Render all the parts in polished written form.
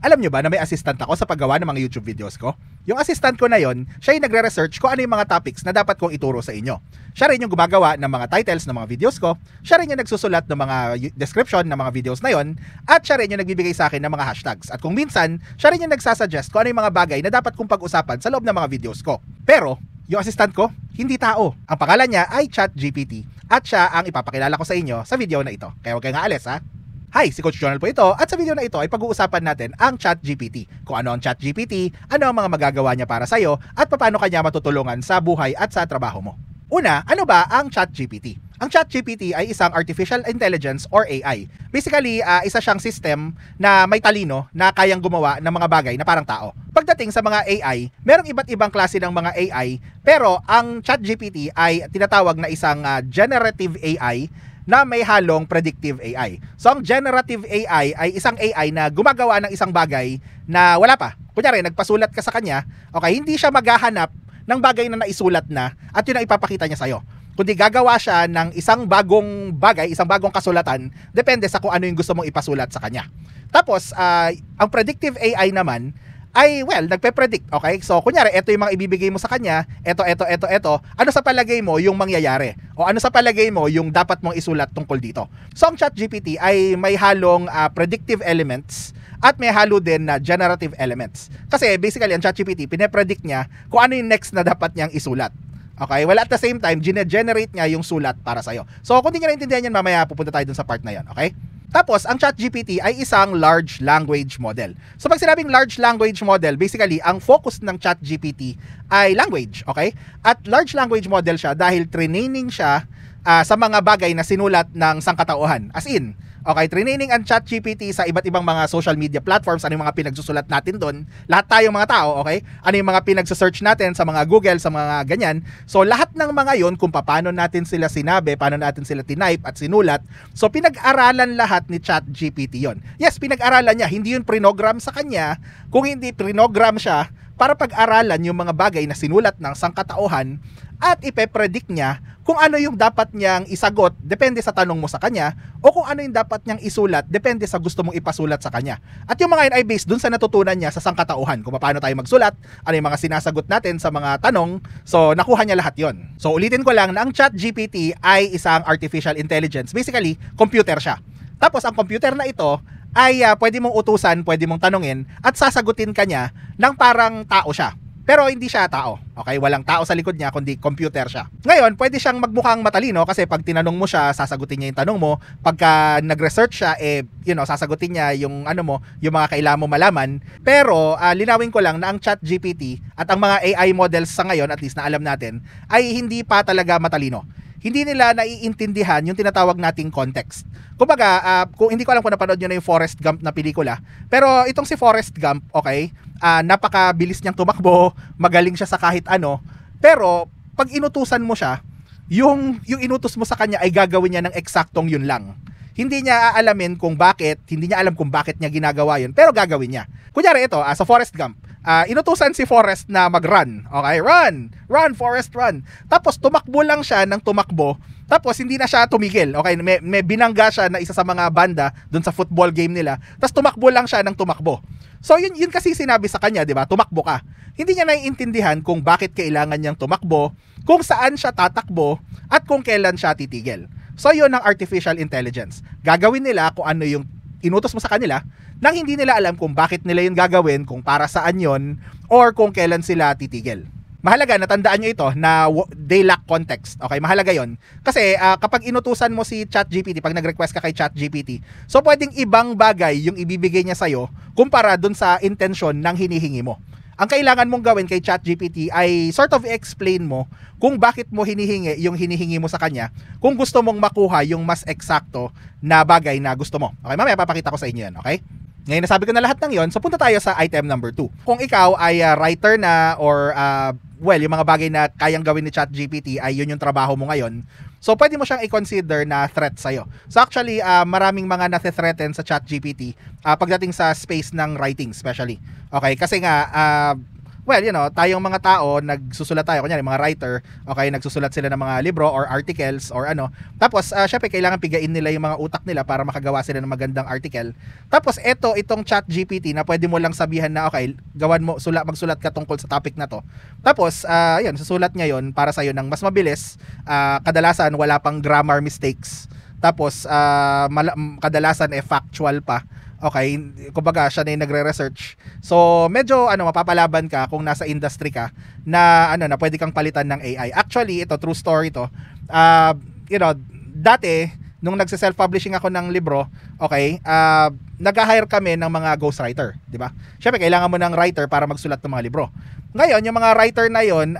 Alam nyo ba na may assistant ako sa paggawa ng mga YouTube videos ko? Yung assistant ko na yon, siya yung nagre-research kung ano yung mga topics na dapat kong ituro sa inyo. Siya rin yung gumagawa ng mga titles ng mga videos ko, siya rin yung nagsusulat ng mga description ng mga videos na yon, at siya rin yung nagbibigay sa akin ng mga hashtags. At kung minsan, siya rin yung nagsasuggest kung ano yung mga bagay na dapat kong pag-usapan sa loob ng mga videos ko. Pero, yung assistant ko, hindi tao. Ang pangalan niya ay ChatGPT at siya ang ipapakilala ko sa inyo sa video na ito. Kaya huwag kayong aalis, ha? Hi, si Coach Jonal po ito at sa video na ito ay pag-uusapan natin ang ChatGPT. Kung ano ang ChatGPT, ano ang mga magagawa niya para sa'yo at paano kanya matutulungan sa buhay at sa trabaho mo. Una, ano ba ang ChatGPT? Ang ChatGPT ay isang artificial intelligence or AI. Basically, isa siyang system na may talino na kayang gumawa ng mga bagay na parang tao. Pagdating sa mga AI, merong iba't ibang klase ng mga AI, pero ang ChatGPT ay tinatawag na isang generative AI na may halong predictive AI. So ang generative AI ay isang AI na gumagawa ng isang bagay na wala pa. Kunyari, nagpasulat ka sa kanya, okay, hindi siya maghahanap ng bagay na naisulat na at yun ang ipapakita niya sa'yo. Kundi gagawa siya ng isang bagong bagay, isang bagong kasulatan, depende sa kung ano yung gusto mong ipasulat sa kanya. Tapos, ang predictive AI naman, ay, well, nagpe-predict, okay? So, kunyari, ito yung mga ibibigay mo sa kanya, ito. Ano sa palagay mo yung mangyayari? O ano sa palagay mo yung dapat mong isulat tungkol dito? So, ang ChatGPT ay may halong predictive elements at may halo din na generative elements. Kasi, basically, ang ChatGPT, pine-predict niya kung ano yung next na dapat niyang isulat. Okay? Well, at the same time, gine-generate niya yung sulat para sa'yo. So, kung di nyo naintindihan yan, mamaya pupunta tayo dun sa part na yan, okay? Tapos, ang ChatGPT ay isang large language model. So, pag sinabing large language model, basically, ang focus ng ChatGPT ay language, okay? At large language model siya dahil training siya sa mga bagay na sinulat ng sangkatauhan. As in, okay, training ang ChatGPT sa iba't ibang mga social media platforms, ano yung mga pinagsusulat natin doon, lahat tayong mga tao, okay? Ano yung mga pinagsearch natin sa mga Google, sa mga ganyan. So, lahat ng mga yon kung paano natin sila sinabi, paano natin sila tinype at sinulat, so pinag-aralan lahat ni ChatGPT yon. Yes, pinag-aralan niya, hindi yun prinogram sa kanya, kung hindi prinogram siya para pag-aralan yung mga bagay na sinulat ng sangkatauhan at ipe-predict niya kung ano yung dapat niyang isagot depende sa tanong mo sa kanya o kung ano yung dapat niyang isulat depende sa gusto mong ipasulat sa kanya. At yung mga yun ay based dun sa natutunan niya sa sangkatauhan kung paano tayo magsulat, ano yung mga sinasagot natin sa mga tanong, so nakuha niya lahat yon. So ulitin ko lang na ang ChatGPT ay isang artificial intelligence. Basically, computer siya. Tapos ang computer na ito ay pwede mong utusan, pwede mong tanungin at sasagutin ka niya ng parang tao siya. Pero hindi siya tao, okay? Walang tao sa likod niya, kundi computer siya. Ngayon, pwede siyang magmukhang matalino kasi pag tinanong mo siya, sasagutin niya yung tanong mo. Pagka nag-research siya, sasagutin niya yung yung mga kailangan mo malaman. Pero, linawin ko lang na ang ChatGPT at ang mga AI models sa ngayon, at least na alam natin, ay hindi pa talaga matalino. Hindi nila naiintindihan yung tinatawag nating context. Kumbaga, kung hindi ko alam kung napanood nyo na yung Forrest Gump na pelikula, pero itong si Forrest Gump, okay, napakabilis niyang tumakbo, magaling siya sa kahit ano, pero pag inutusan mo siya, yung inutos mo sa kanya ay gagawin niya ng eksaktong yun lang. Hindi niya aalamin kung bakit, hindi niya alam kung bakit niya ginagawa yun, pero gagawin niya. Kunyari ito, sa Forrest Gump, inutusan si Forrest na mag-run. Okay, run, Forrest, run. Tapos tumakbo lang siya ng tumakbo, tapos hindi na siya tumigil. Okay, may binangga siya na isa sa mga banda doon sa football game nila. Tapos tumakbo lang siya ng tumakbo. So yun kasi sinabi sa kanya, 'di ba? Tumakbo ka. Hindi niya naiintindihan kung bakit kailangan niyang tumakbo, kung saan siya tatakbo, at kung kailan siya titigil. So yun ang artificial intelligence. Gagawin nila kung ano yung inutos mo sa kanila nang hindi nila alam kung bakit nila yun gagawin, kung para saan yun, or kung kailan sila titigil. Mahalaga, natandaan nyo ito na they lack context. Okay, mahalaga yon. Kasi kapag inutusan mo si ChatGPT, pag nag-request ka kay ChatGPT, so pwedeng ibang bagay yung ibibigay niya sa'yo kumpara dun sa intensyon ng hinihingi mo. Ang kailangan mong gawin kay ChatGPT ay sort of explain mo kung bakit mo hinihingi yung hinihingi mo sa kanya, kung gusto mong makuha yung mas eksakto na bagay na gusto mo. Okay, mamaya papakita ko sa inyo yan, okay? Ngayon nasabi ko na lahat ng yon, so punta tayo sa item number 2. Kung ikaw ay writer na or yung mga bagay na kayang gawin ni ChatGPT ay yun yung trabaho mo ngayon, so pwede mo siyang i-consider na threat sa'yo. So actually, maraming mga nathreaten sa ChatGPT pagdating sa space ng writing especially. Okay, kasi nga well, tayong mga tao, nagsusulat tayo, kunyari mga writer, okay, nagsusulat sila ng mga libro or articles or ano. Tapos, syempre, kailangan pigain nila yung mga utak nila para makagawa sila ng magandang article. Tapos, itong ChatGPT na pwede mo lang sabihan na, okay, magsulat ka tungkol sa topic na to. Tapos, yun, susulat niya yun para sa'yo ng mas mabilis. Kadalasan, wala pang grammar mistakes. Tapos, kadalasan, factual pa. Okay, kumbaga siya na yung nagre-research. So, medyo mapapalaban ka kung nasa industry ka na na pwede kang palitan ng AI. Actually, ito true story to. Dati nung nagse-self-publishing ako ng libro, okay, nag-hire kami ng mga ghostwriter, di ba? Syempre, kailangan mo ng writer para magsulat ng mga libro. Ngayon, yung mga writer na yon,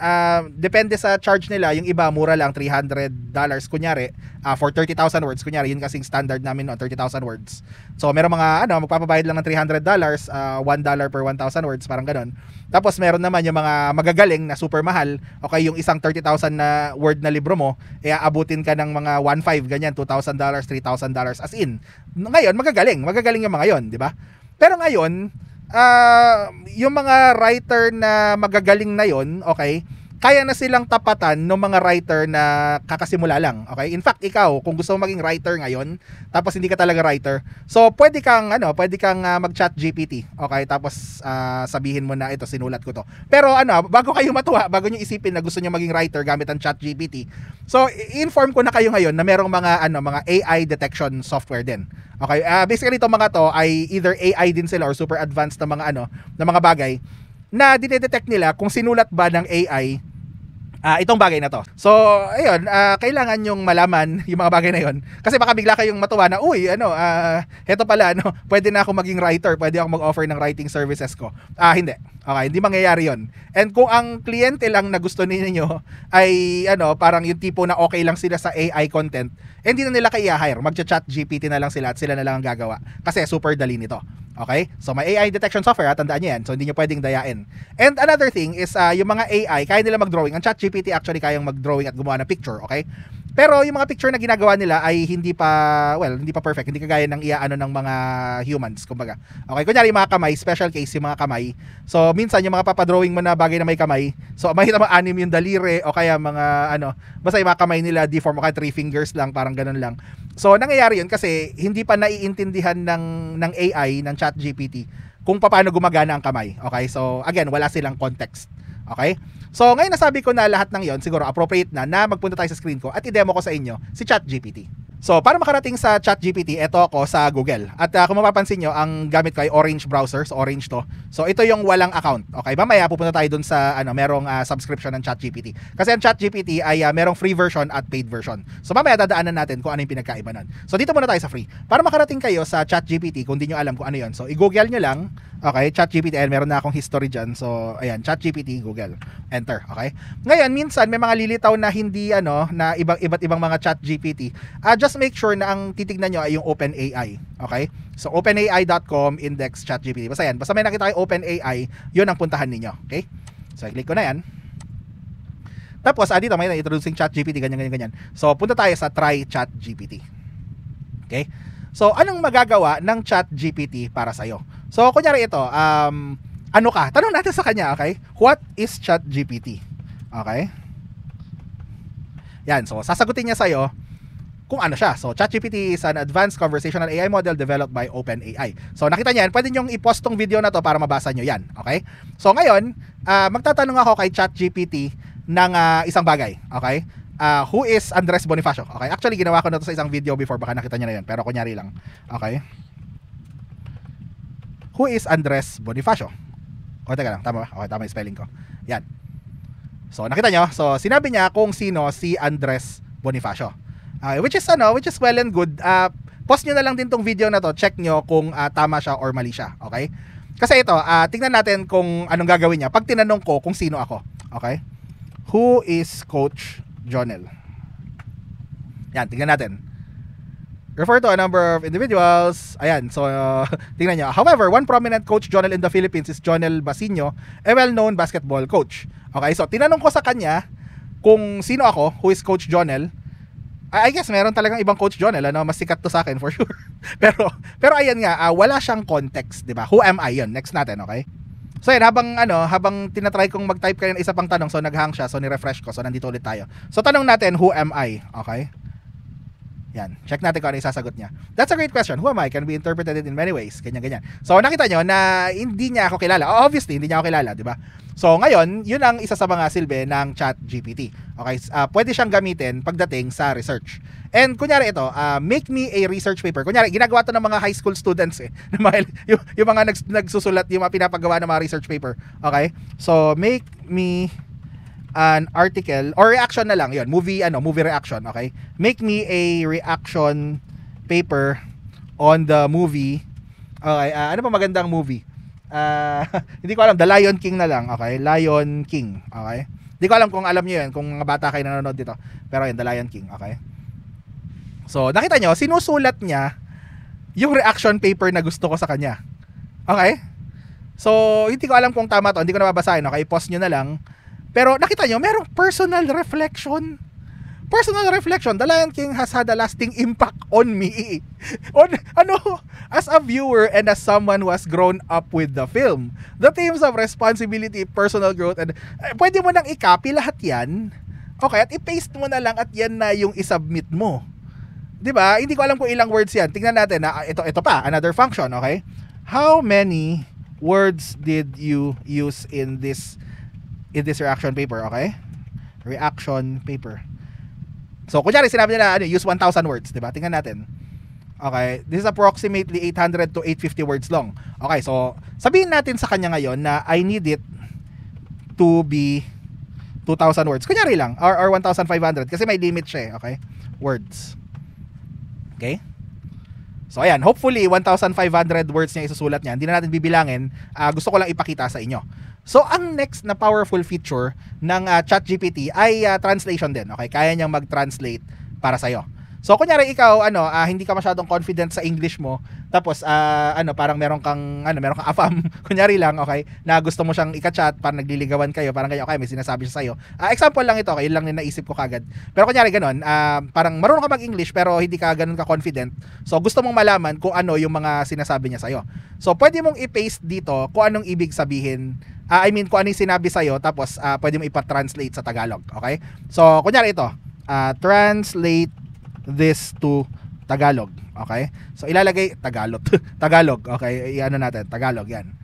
depende sa charge nila. Yung iba, mura lang, $300, kunyari, for 30,000 words. Kunyari, yun kasing standard namin noon, 30,000 words. So, meron mga, magpapabayad lang ng $300, $1 per 1,000 words, parang ganon. Tapos, meron naman yung mga magagaling na super mahal. Okay, yung isang 30,000 na word na libro mo, abutin ka ng mga 1,500, ganyan, $2,000, $3,000, as in. Ngayon, magagaling yung mga yon, di ba? Pero ngayon, yung mga writer na magagaling na yon, okay, kaya na silang tapatan ng mga writer na kakasimula lang, okay? In fact, ikaw, kung gusto mo maging writer ngayon, tapos hindi ka talaga writer, so pwede kang mag-chat GPT, okay? Tapos sabihin mo na ito, sinulat ko to. Pero bago kayo matuwa, bago niyo isipin na gusto niyo maging writer gamit ang chat GPT, so inform ko na kayo ngayon na merong mga AI detection software din. Okay, basically itong mga to ay either AI din sila or super advanced na mga bagay na dinedetect nila kung sinulat ba ng AI itong bagay na to. So, ayun, kailangan yung malaman yung mga bagay na yon. Kasi baka bigla kayong matuwa na, uy, heto pala, pwede na ako maging writer, pwede ako mag-offer ng writing services ko. Hindi. Okay, hindi mangyayari yon. And kung ang kliyente lang na gusto ninyo ay, parang yung tipo na okay lang sila sa AI content, hindi na nila i-hire. Mag-chat GPT na lang sila at sila na lang ang gagawa. Kasi super dali nito. Okay? So, may AI detection software, tandaan nyo yan. So, hindi nyo pwedeng dayain. And another thing is, yung mga AI, kaya nila mag-drawing. Ang ChatGPT actually kayang mag-drawing at gumawa ng picture, okay? Pero yung mga picture na ginagawa nila ay hindi pa perfect. Hindi kagaya ng ng mga humans, kumbaga. Okay, kunyari yung mga kamay, special case yung mga kamay. So, minsan yung mga papadrawing mo na bagay na may kamay, so, makita mo anim yung daliri o kaya mga basta yung mga kamay nila deform o kaya 3 fingers lang, parang ganun lang. So, nangyayari yun kasi hindi pa naiintindihan ng AI, ng ChatGPT, kung paano gumagana ang kamay. Okay, so, again, wala silang context. Okay? So, ngayon nasabi ko na lahat ng yon, siguro appropriate na magpunta tayo sa screen ko at i-demo ko sa inyo si ChatGPT. So, para makarating sa ChatGPT, ito ako sa Google. At kung mapapansin nyo, ang gamit ko ay Orange browser. So, Orange to. So, ito yung walang account. Okay, mamaya pupunta tayo dun sa merong subscription ng ChatGPT. Kasi ang ChatGPT ay merong free version at paid version. So, mamaya dadaanan natin kung ano yung pinagkaiba nun. So, dito muna tayo sa free. Para makarating kayo sa ChatGPT, kung di nyo alam kung ano yon, so, i-google nyo lang. Okay, ChatGPT, and meron na akong history dyan. So, ayan, ChatGPT, Google. Enter, okay? Ngayon, minsan, may mga lilitaw na hindi, na iba't ibang mga ChatGPT. Just make sure na ang titignan nyo ay yung OpenAI. Okay? So, openai.com, index ChatGPT. Basta yan. Basta may nakita kayo OpenAI, yun ang puntahan ninyo. Okay? So, i-click ko na yan. Tapos, dito may introducing ChatGPT, ganyan. So, punta tayo sa Try ChatGPT. Okay? So, anong magagawa ng ChatGPT para sa'yo? So, kunyari ito, ano ka? Tanong natin sa kanya, okay? What is ChatGPT? Okay? Yan, so sasagutin niya sa'yo kung ano siya. So, ChatGPT is an advanced conversational AI model developed by OpenAI. So, nakita niyan, pwede niyong i-post tong video na to para mabasa niyo yan. Okay? So, ngayon, magtatanong ako kay ChatGPT ng isang bagay. Okay? Who is Andres Bonifacio? Okay, actually ginawa ko na to sa isang video before, baka nakita niyo na yun, pero kunyari lang. Okay. Who is Andres Bonifacio? O, teka lang, tama ba? Okay, tama yung spelling ko. Yan. So, nakita nyo? So, sinabi niya kung sino si Andres Bonifacio. Which is well and good. Post nyo na lang din tong video na to. Check nyo kung tama siya or mali siya. Okay? Kasi ito, tingnan natin kung anong gagawin niya pag tinanong ko kung sino ako. Okay? Who is Coach Jonel? Yan, tingnan natin. Refer to a number of individuals. Ayan, so tingnan nyo. However, one prominent coach Jonel in the Philippines is Jonel Basinio, a well-known basketball coach. Okay, so tinanong ko sa kanya kung sino ako, who is Coach Jonel. I guess meron talagang ibang Coach Jonel, mas sikat to sa akin for sure. pero ayan nga, wala siyang context, 'di ba? Who am I? Yun, next natin, okay? So yan, habang tinatry kong mag-type kayo ng isa pang tanong, so naghang siya, so ni-refresh ko, so nandito ulit tayo. So tanong natin, who am I? Okay? Yan, check natin kung ano yung sasagot niya. That's a great question. Who am I? Can be interpreted in many ways. Ganyan. So nakita nyo na hindi niya ako kilala. Obviously, hindi niya ako kilala, di ba? So ngayon, yun ang isa sa mga silbi ng ChatGPT. Okay, pwede siyang gamitin pagdating sa research. And kunyari ito, make me a research paper. Kunyari, ginagawa to ng mga high school students yung mga nagsusulat, yung mga pinapagawa ng mga research paper. Okay? So, make me an article or reaction na lang, yun, movie reaction, okay? Make me a reaction paper on the movie. Okay, ano pa magandang movie? Hindi ko alam, The Lion King na lang, okay? Lion King, okay? Hindi ko alam kung alam niyo yun, kung mga bata kayo nanonood dito. Pero yun, The Lion King, okay? So, nakita nyo, sinusulat niya yung reaction paper na gusto ko sa kanya. Okay? So, hindi ko alam kung tama to, hindi ko na babasahin, okay? Pause nyo na lang. Pero nakita nyo, merong personal reflection. Personal reflection. The Lion King has had a lasting impact on me. As a viewer and as someone who has grown up with the film. The themes of responsibility, personal growth, and pwede mo nang i-copy lahat yan. Okay, at i-paste mo na lang at yan na yung i-submit mo. 'Di ba? Hindi ko alam kung ilang words yan. Tingnan natin na ito pa, another function, okay? How many words did you use in this reaction paper, okay? Reaction paper. So, kunyari, sinabi nila, use 1,000 words, diba? Tingnan natin. Okay, this is approximately 800 to 850 words long. Okay, so, sabihin natin sa kanya ngayon na I need it to be 2,000 words. Kunyari lang, or 1,500, kasi may limit siya, okay? Words. Okay? So, ayan, hopefully, 1,500 words niya isusulat niya. Hindi na natin bibilangin. Gusto ko lang ipakita sa inyo. So, ang next na powerful feature ng ChatGPT ay translation din. Okay, kaya niyang mag-translate para sa'yo. So, kunyari ikaw, hindi ka masyadong confident sa English mo, tapos, parang meron kang afam, kunyari lang, okay, na gusto mo siyang ika-chat, parang nagliligawan kayo, parang ganyan, okay, may sinasabi siya sa'yo. Example lang ito, okay, yun lang yung naisip ko kagad. Pero kunyari ganun, parang marunong ka mag-English, pero hindi ka ganun ka-confident. So, gusto mong malaman kung ano yung mga sinasabi niya sa'yo. So, pwede mong i-paste dito kung anong ibig sabihin, kung ano yung sinabi sa'yo, tapos pwede mo ipa-translate sa Tagalog, okay? So, kunyari ito, translate this to Tagalog, okay? So, ilalagay, Tagalog, okay? Iano natin, Tagalog, yan.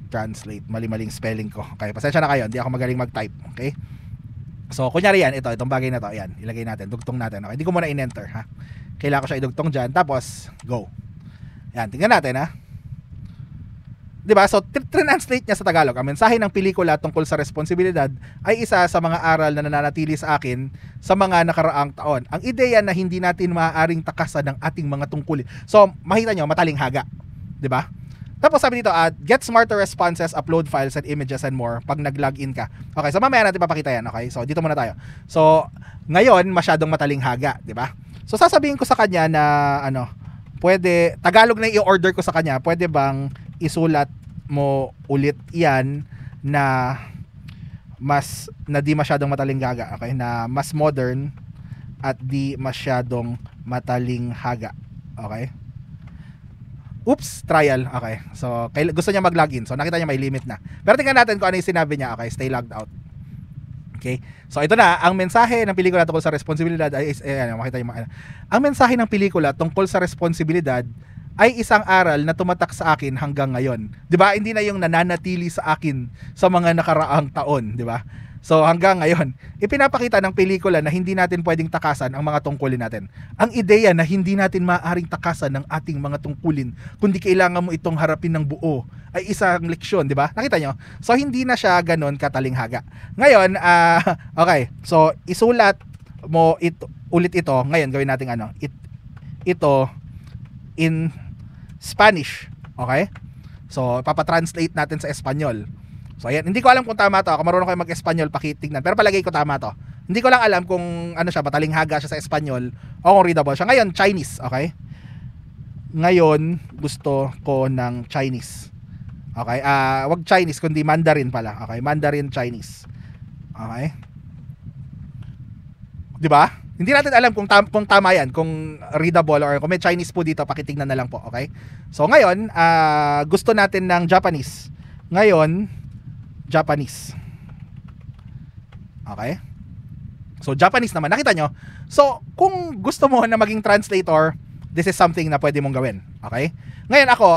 Translate, mali-maling spelling ko. Okay, pasensya na kayo, hindi ako magaling mag-type, okay? So, kunyari yan, itong bagay na to, yan, ilagay natin, dugtong natin, okay? Hindi ko muna in-enter, ha? Kailangan ko siya idugtong dyan, tapos, go. Yan, tingnan natin, ha? Diba? So, translate niya sa Tagalog. Ang mensahe ng pelikula tungkol sa responsibilidad ay isa sa mga aral na nananatili sa akin sa mga nakaraang taon. Ang ideya na hindi natin maaaring takasan ng ating mga tungkulin. So, makita nyo, mataling haga. Diba? Tapos sabi dito, get smarter responses, upload files and images and more pag nag-login ka. Okay, so mamaya natin papakita yan. Okay, so dito muna tayo. So, ngayon, masyadong mataling haga. Diba? So, sasabihin ko sa kanya na, pwede, Tagalog na i-order ko sa kanya, pwede bang isulat mo ulit yan na di masyadong mataling haga, okay? Na mas modern at di masyadong mataling haga, okay? Oops, trial, okay. So, gusto niya mag-login. So, nakita niya may limit na. Pero tingnan natin kung ano yung sinabi niya, okay? Stay logged out. Okay? So, ito na, ang mensahe ng pelikula tungkol sa responsibilidad ay, makita niyo, ang mensahe ng pelikula tungkol sa responsibilidad ay isang aral na tumatak sa akin hanggang ngayon. 'Di ba? Hindi na yung nananatili sa akin sa mga nakaraang taon, 'di ba? So hanggang ngayon, ipinapakita ng pelikula na hindi natin pwedeng takasan ang mga tungkulin natin. Ang ideya na hindi natin maaaring takasan ng ating mga tungkulin, kundi kailangan mo itong harapin ng buo, ay isang leksyon, 'di ba? Nakita nyo? So hindi na siya ganoon katalinghaga. Ngayon, okay. So isulat mo ulit ito. Ngayon gawin natin ito in Spanish, okay? So, papatranslate natin sa Espanyol. So, ayan, hindi ko alam kung tama to. Kung marunong kayo mag-Espanyol, pakitignan. Pero palagay ko tama to. Hindi ko lang alam kung matalinghaga siya sa Espanyol o kung readable siya. Ngayon, Chinese, okay? Ngayon, gusto ko ng Chinese. Okay? Wag Chinese, kundi Mandarin pala. Okay? Mandarin Chinese. Okay? 'Di ba? Hindi natin alam kung tama yan, kung readable or kung may Chinese po dito, pakitignan na lang po, okay? So ngayon, gusto natin ng Japanese. Ngayon, Japanese. Okay? So, Japanese naman. Nakita nyo? So, kung gusto mo na maging translator, this is something na pwede mong gawin. Okay? Ngayon ako,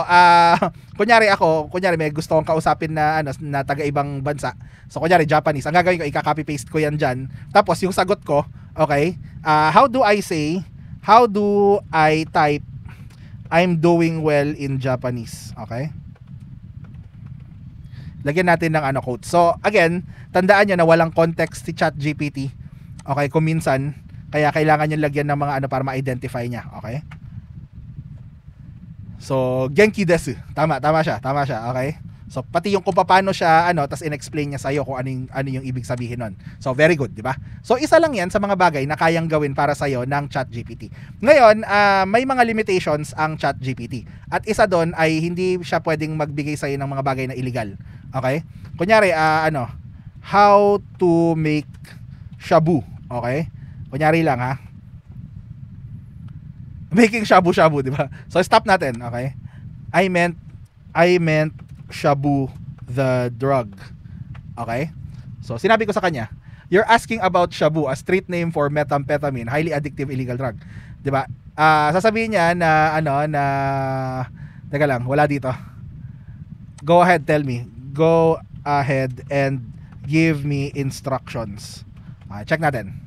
kunyari may gusto kong kausapin na, na taga-ibang bansa. So, kunyari Japanese. Ang gagawin ko, ika-copy-paste ko yan dyan. Tapos, yung sagot ko, okay, how do I type, I'm doing well in Japanese. Okay? Lagyan natin ng quote. So, again, tandaan nyo na walang context si ChatGPT. Okay, kung minsan, kaya kailangan nyo lagyan ng mga para ma-identify niya. Okay? So, genki desu. Tama siya. Okay? So, pati yung kung paano siya, tas in-explain niya sa'yo kung ano yung ibig sabihin nun. So, very good, di ba? So, isa lang yan sa mga bagay na kayang gawin para sa'yo ng ChatGPT. Ngayon, may mga limitations ang ChatGPT. At isa doon ay hindi siya pwedeng magbigay sa'yo ng mga bagay na illegal. Okay? Kunyari, how to make shabu. Okay? Kunyari lang, ha? Making shabu-shabu, di ba? So, stop natin, okay? I meant shabu the drug. Okay? So, sinabi ko sa kanya, you're asking about shabu, a street name for methamphetamine, highly addictive illegal drug. Di ba? Sasabihin niya na, teka lang, wala dito. Go ahead, tell me. Go ahead and give me instructions. Check natin.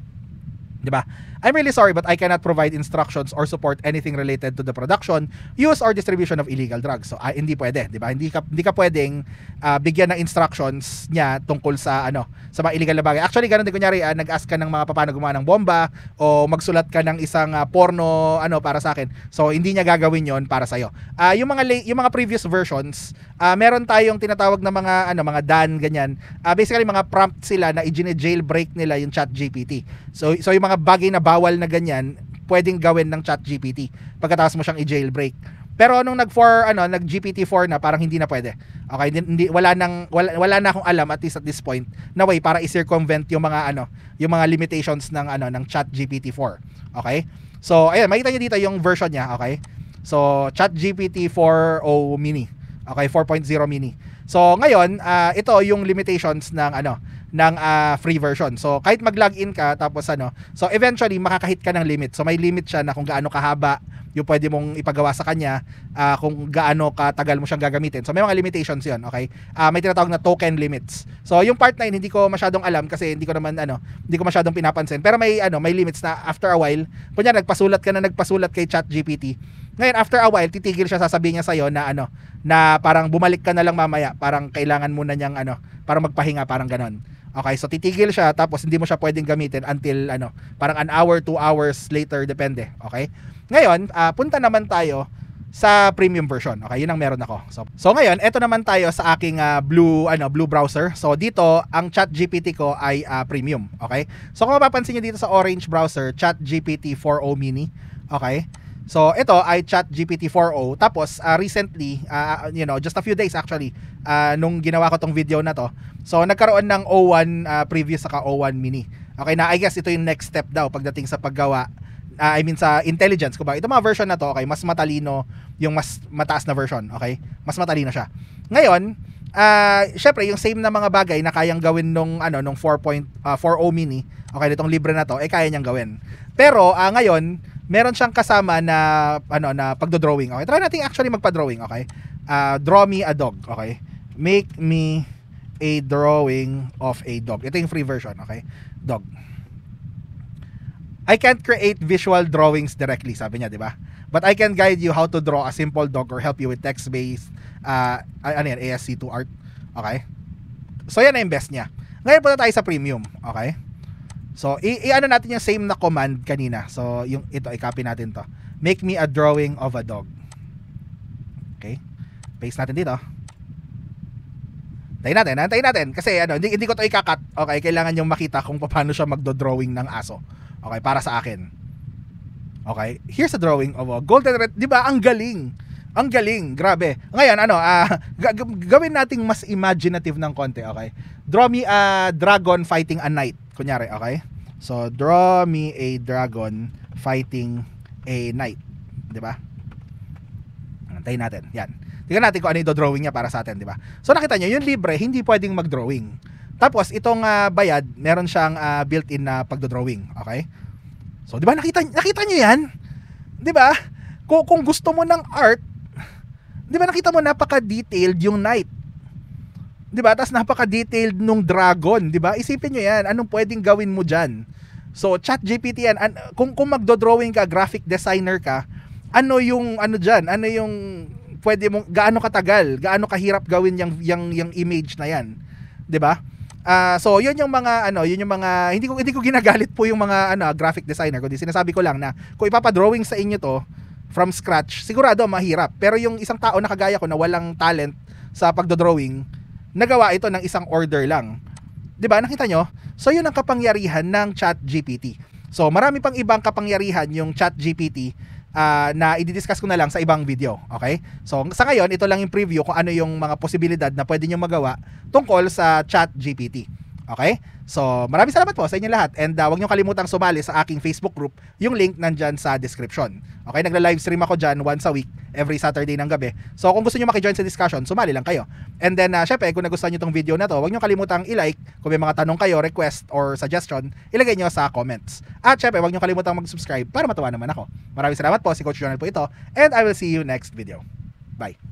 Diba? I'm really sorry but I cannot provide instructions or support anything related to the production, use or distribution of illegal drugs. So hindi pwede, 'di ba? Hindi ka pwedeng bigyan ng instructions niya tungkol sa sa mga illegal na bagay. Actually, ganun din kunyari nag-ask ka ng mga paano gumawa ng bomba o magsulat ka ng isang porno para sa akin. So hindi niya gagawin 'yon para sa iyo. Yung mga previous versions, meron tayong tinatawag na mga DAN ganyan. Basically mga prompt sila na i-jailbreak nila yung ChatGPT. So yung mga bagay na bawal na ganyan, pwedeng gawin ng ChatGPT pagkatapos mo siyang i-jailbreak. Pero nung nag-GPT-4 na, parang hindi na pwede. Okay, wala na akong alam at least at this point na way para i-circumvent yung mga limitations ng ChatGPT-4. Okay? So, ayun, makita niyo dito yung version niya, okay? So, ChatGPT 4.0 mini. Okay, 4.0 mini. So, ngayon, ito yung limitations ng free version. So, kahit mag-login ka, tapos so eventually, makakahit ka ng limit. So, may limit siya na kung gaano kahaba yung pwede mong ipagawa sa kanya, kung gaano katagal mo siyang gagamitin. So, may mga limitations yun, okay? May tinatawag na token limits. So, yung part na yun, hindi ko masyadong alam kasi hindi ko masyadong pinapansin. Pero may limits na after a while, kunya nagpasulat kay ChatGPT. Ngayon, after a while, titigil siya, sasabihin niya sa'yo na parang bumalik ka na lang mamaya, parang kailangan mo na niyang parang magpahinga, parang ganon. Okay, so titigil siya, tapos hindi mo siya pwedeng gamitin until parang an hour, 2 hours later, depende. Okay? Ngayon, punta naman tayo sa premium version. Okay, yun ang meron ako. So ngayon, eto naman tayo sa aking blue browser. So dito, ang ChatGPT ko ay premium. Okay? So kung mapapansin niyo dito sa orange browser, ChatGPT 4.0 mini. Okay? So ito ay ChatGPT 4.0. Tapos recently, just a few days actually, nung ginawa ko tong video na to, so nagkaroon ng O1 previous saka O1 mini. Okay, na I guess ito yung next step daw pagdating sa paggawa, sa intelligence. Kumbaga, ito mga version na to, okay, mas matalino yung mas mataas na version, okay? Mas matalino siya. Ngayon, syempre yung same na mga bagay na kayang gawin nung 4.0 mini, okay, nitong libre na to, kaya niyang gawin. Pero ngayon, meron siyang kasama na pagdo-drawing. Okay, try natin actually magpa-drawing, okay? Draw me a dog, okay? Make me a drawing of a dog. Ito yung free version, okay? Dog. I can't create visual drawings directly, sabi niya, di ba? But I can guide you how to draw a simple dog or help you with text-based ASC2 art. Okay? So, yan na yung best niya. Ngayon punta tayo sa premium, okay? So, natin yung same na command kanina. So, ito, i-copy natin to. Make me a drawing of a dog. Okay? Paste natin dito. Antayin natin. Kasi, hindi ko to ikakat. Okay? Kailangan yung makita kung paano siya magdo-drawing ng aso. Okay? Para sa akin. Okay? Here's a drawing of a golden retriever. Diba? Ang galing. Ang galing. Grabe. Ngayon, gawin nating mas imaginative ng konti. Okay? Draw me a dragon fighting a knight. Kunyari, okay? So, draw me a dragon fighting a knight. Diba? Antayin natin. Yan. Tingnan natin kung ano yung drawing niya para sa atin, di ba? So nakita nyo, yung libre, hindi pwedeng mag-drawing. Tapos, itong bayad, meron siyang built-in na pagdodrawing. Okay? So, di ba, nakita nyo yan? Di ba? Kung gusto mo ng art, di ba nakita mo napaka-detailed yung knight? Di ba? Tapos napaka-detailed nung dragon, di ba? Isipin nyo yan, anong pwedeng gawin mo dyan? So, ChatGPT yan, kung magdo-drawing ka, graphic designer ka, ano yung pwede mong, gaano katagal, gaano kahirap gawin yung image na yan, 'di ba? So, yun yung mga hindi ko ginagalit po yung mga graphic designer, kundi sinasabi ko lang na kung ipapa-drawing sa inyo to from scratch, sigurado mahirap. Pero yung isang tao na kagaya ko na walang talent sa pagdo-drawing, nagawa ito ng isang order lang. 'Di ba? Nakita nyo? So, yun ang kapangyarihan ng ChatGPT. So, marami pang ibang kapangyarihan yung ChatGPT na i-discuss ko na lang sa ibang video. Okay? So, sa ngayon, ito lang yung preview kung ano yung mga posibilidad na pwede nyo magawa tungkol sa ChatGPT. Okay? So, maraming salamat po sa inyo lahat. And huwag nyo kalimutang sumali sa aking Facebook group. Yung link nandyan sa description. Okay? Nagla-live stream ako dyan once a week, every Saturday ng gabi. So, kung gusto nyo makijoin sa discussion, sumali lang kayo. And then, syempre, kung nagustuhan nyo itong video na to, huwag nyo kalimutang i-like. Kung may mga tanong kayo, request, or suggestion, ilagay nyo sa comments. At syempre, huwag nyo kalimutang mag-subscribe para matuwa naman ako. Maraming salamat po. Si Coach Jonel po ito. And I will see you next video. Bye.